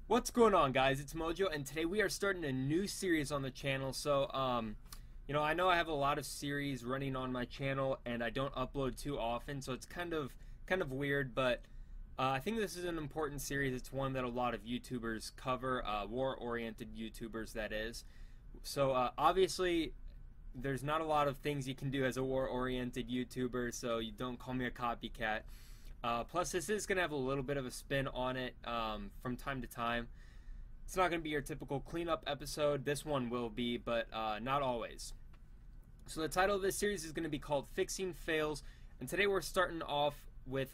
What's going on, guys? It's MOJoe, and today we are starting a new series on the channel. So, I know I have a lot of series running on my channel, and I don't upload too often, so it's kind of weird. But I think this is an important series. It's one that a lot of YouTubers cover, war-oriented YouTubers, that is. So, obviously, there's not a lot of things you can do as a war-oriented YouTuber, so you don't call me a copycat. Plus, this is going to have a little bit of a spin on it from time to time. It's not going to be your typical cleanup episode. This one will be, but not always. So the title of this series is going to be called Fixing Fails, and today we're starting off with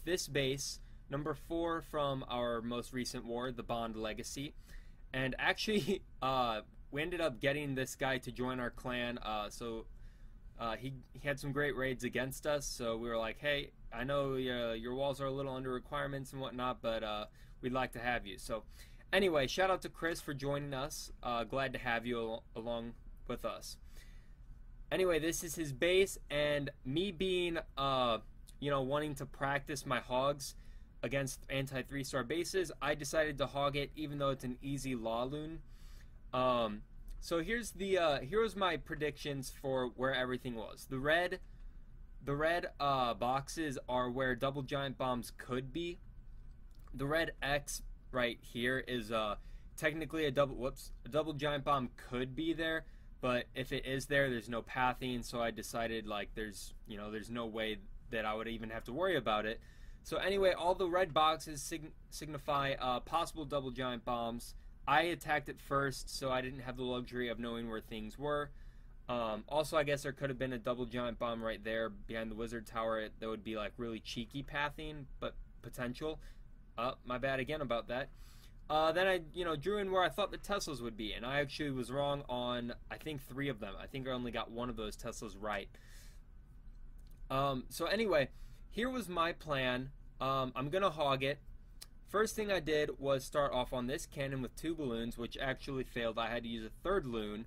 this base, number 4 from our most recent war, the Bond Legacy. And actually, we ended up getting this guy to join our clan, he had some great raids against us, so we were like, hey, I know your walls are a little under requirements and whatnot, but we'd like to have you. So anyway, shout out to Chris for joining us. Glad to have you along with us. Anyway, this is his base, and me being, wanting to practice my hogs against anti-3-star bases, I decided to hog it, even though it's an easy law loon. So here's my predictions for where everything was. The red boxes are where double giant bombs could be. The red X right here is technically a double giant bomb could be there, but if it is there, there's no pathing. So I decided, like, there's no way that I would even have to worry about it. So anyway, all the red boxes signify possible double giant bombs. I attacked it first, so I didn't have the luxury of knowing where things were. Also, I guess there could have been a double giant bomb right there behind the wizard tower. That would be like really cheeky pathing, but potential. My bad again about that. Then I, drew in where I thought the Teslas would be, and I actually was wrong on, I think, 3 of them. I think I only got 1 of those Teslas right. So anyway, here was my plan. I'm gonna hog it. First thing I did was start off on this cannon with 2 balloons, which actually failed. I had to use a 3rd loon,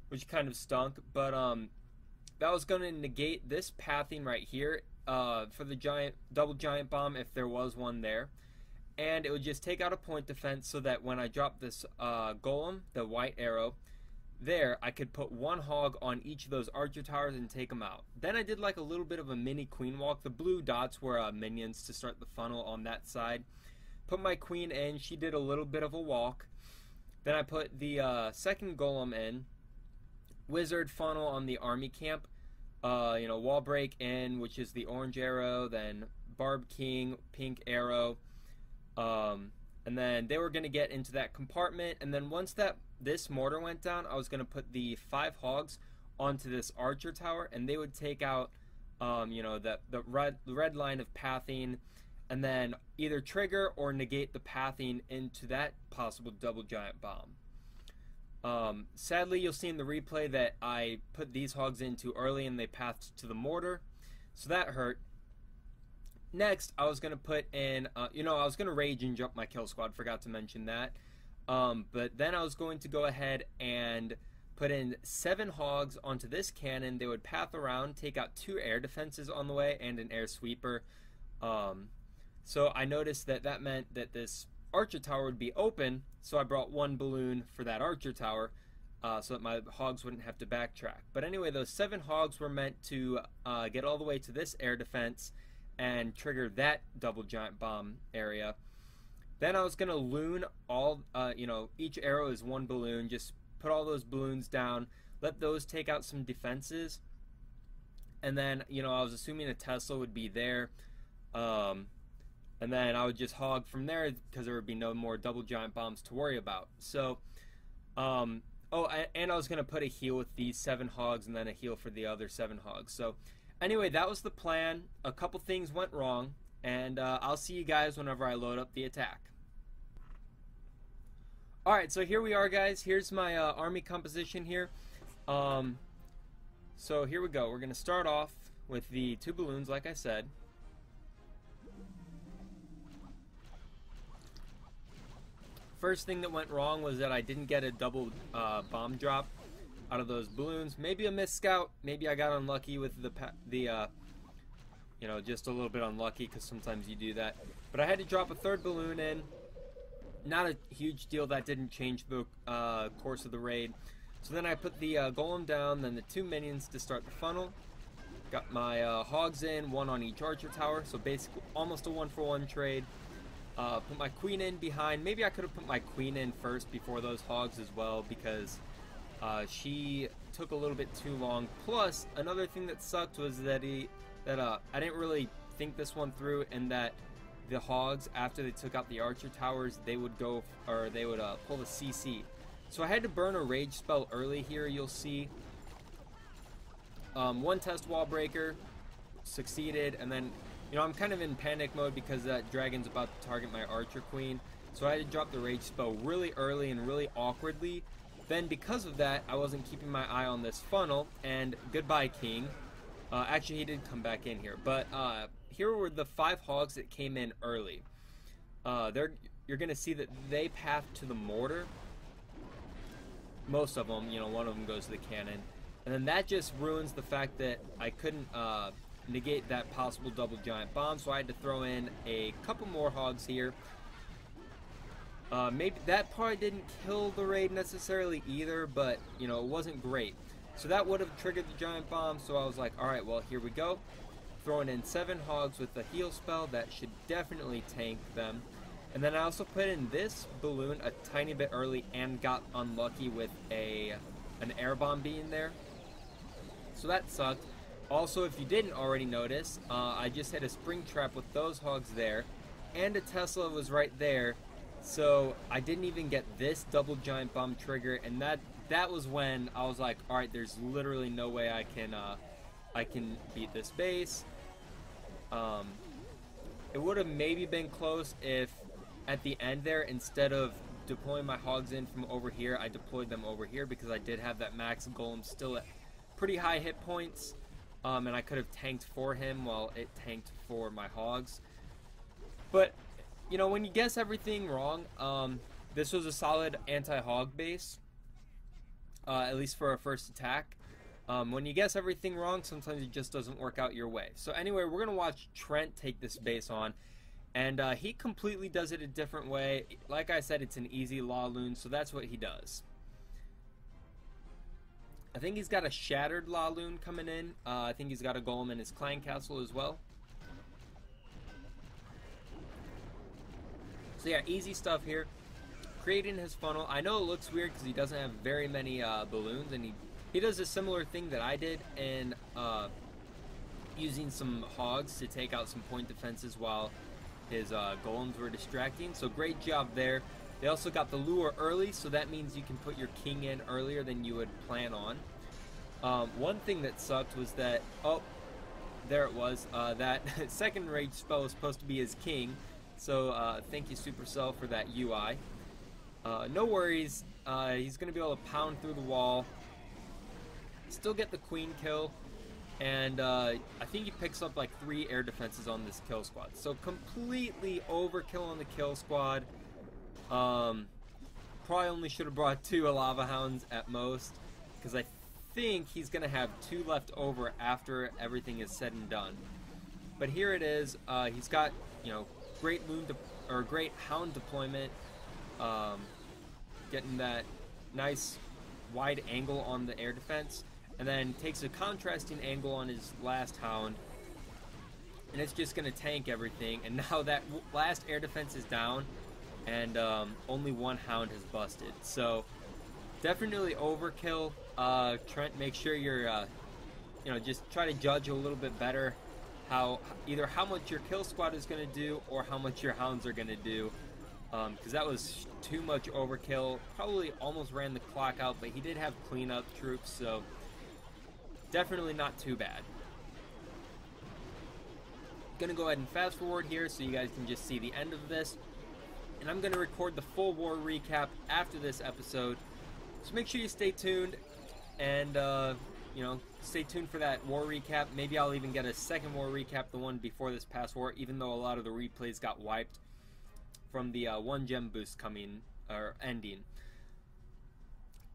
which kind of stunk, but that was going to negate this pathing right here for the double giant bomb if there was one there. And it would just take out a point defense so that when I dropped this golem, the white arrow, there, I could put 1 hog on each of those archer towers and take them out. Then I did like a little bit of a mini queen walk. The blue dots were minions to start the funnel on that side. Put my queen in, she did a little bit of a walk. Then I put the 2nd golem in. Wizard funnel on the army camp. Wall break in, which is the orange arrow. Then Barb King, pink arrow. And then they were going to get into that compartment. And then once this mortar went down, I was going to put the 5 hogs onto this archer tower. And they would take out, the red line of pathing. And then either trigger or negate the pathing into that possible double giant bomb. Sadly, you'll see in the replay that I put these hogs in too early and they pathed to the mortar, so that hurt. Next, I was going to put in, I was going to rage and jump my kill squad, forgot to mention that. But then I was going to go ahead and put in 7 hogs onto this cannon. They would path around, take out 2 air defenses on the way, and an air sweeper. So I noticed that meant that this archer tower would be open, so I brought 1 balloon for that archer tower so that my hogs wouldn't have to backtrack. But anyway, those 7 hogs were meant to get all the way to this air defense and trigger that double giant bomb area. Then I was going to loon all, each arrow is 1 balloon, just put all those balloons down, let those take out some defenses, and then, I was assuming a Tesla would be there. And then I would just hog from there because there would be no more double giant bombs to worry about. So, and I was going to put a heal with these 7 hogs and then a heal for the other 7 hogs. So, anyway, that was the plan. A couple things went wrong, and I'll see you guys whenever I load up the attack. Alright, so here we are, guys. Here's my army composition here. So here we go. We're going to start off with the 2 balloons, like I said. First thing that went wrong was that I didn't get a double bomb drop out of those balloons. Maybe a missed scout. Maybe I got unlucky with the you know, just a little bit unlucky, because sometimes you do that. But I had to drop a third balloon in. Not a huge deal. That didn't change the course of the raid. So then I put the golem down, then the 2 minions to start the funnel. Got my hogs in, 1 on each archer tower, so basically almost a 1-for-1 trade. Put my queen in behind. Maybe I could have put my queen in first before those hogs as well, because she took a little bit too long. Plus, another thing that sucked was that I didn't really think this one through, and that the hogs, after they took out the archer towers, they would go, or they would pull the CC. So I had to burn a rage spell early here, you'll see. 1 test wall breaker, succeeded, and then, you know, I'm kind of in panic mode because that dragon's about to target my archer queen. So I had to drop the rage spell really early and really awkwardly. Then because of that, I wasn't keeping my eye on this funnel, and goodbye king. Actually, he did come back in here, but here were the 5 hogs that came in early. You're going to see that they path to the mortar. Most of them, you know, one of them goes to the cannon. And then that just ruins the fact that I couldn't negate that possible double giant bomb, so I had to throw in a couple more hogs here. Maybe that probably didn't kill the raid necessarily either, but, you know, it wasn't great. So that would have triggered the giant bomb, so I was like, alright, well, here we go. Throwing in 7 hogs with the heal spell, that should definitely tank them. And then I also put in this balloon a tiny bit early and got unlucky with an air bomb being there. So that sucked. Also, if you didn't already notice, I just hit a spring trap with those hogs there, and a Tesla was right there. So I didn't even get this double giant bomb trigger, and that was when I was like, all right, there's literally no way I can beat this base. It would have maybe been close if at the end there, instead of deploying my hogs in from over here, I deployed them over here, because I did have that max golem still at pretty high hit points, and I could have tanked for him while it tanked for my hogs. But, you know, when you guess everything wrong, this was a solid anti-hog base, at least for a first attack. When you guess everything wrong, sometimes it just doesn't work out your way. So anyway, we're going to watch Trent take this base on, and he completely does it a different way. Like I said, it's an easy law loon, so that's what he does. I think he's got a shattered law loon coming in. I think he's got a golem in his clan castle as well. So yeah, easy stuff here. Creating his funnel. I know it looks weird because he doesn't have very many balloons, and he does a similar thing that I did in using some hogs to take out some point defenses while his golems were distracting. So great job there. They also got the lure early, so that means you can put your king in earlier than you would plan on. One thing that sucked was that, oh, there it was, that second rage spell was supposed to be his king, so thank you Supercell for that UI. No worries, he's going to be able to pound through the wall, still get the queen kill, and I think he picks up like 3 air defenses on this kill squad. So completely overkill on the kill squad. Probably only should have brought 2 lava hounds at most, because I think he's going to have 2 left over after everything is said and done. But here it is. He's got, you know, great great hound deployment, getting that nice wide angle on the air defense, and then takes a contrasting angle on his last hound, and it's just going to tank everything. And now that last air defense is down, and only 1 hound has busted. So definitely overkill. Trent, make sure you're you know, just try to judge a little bit better either how much your kill squad is going to do or how much your hounds are going to do, because that was too much overkill. Probably almost ran the clock out, but he did have cleanup troops, so definitely not too bad. Gonna go ahead and fast forward here so you guys can just see the end of this, and I'm gonna record the full war recap after this episode, so make sure you stay tuned, and you know, stay tuned for that war recap. Maybe I'll even get a second war recap, the one before this past war, even though a lot of the replays got wiped from the 1 gem boost coming or ending.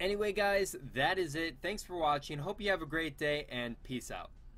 Anyway, guys, that is it. Thanks for watching. Hope you have a great day, and peace out.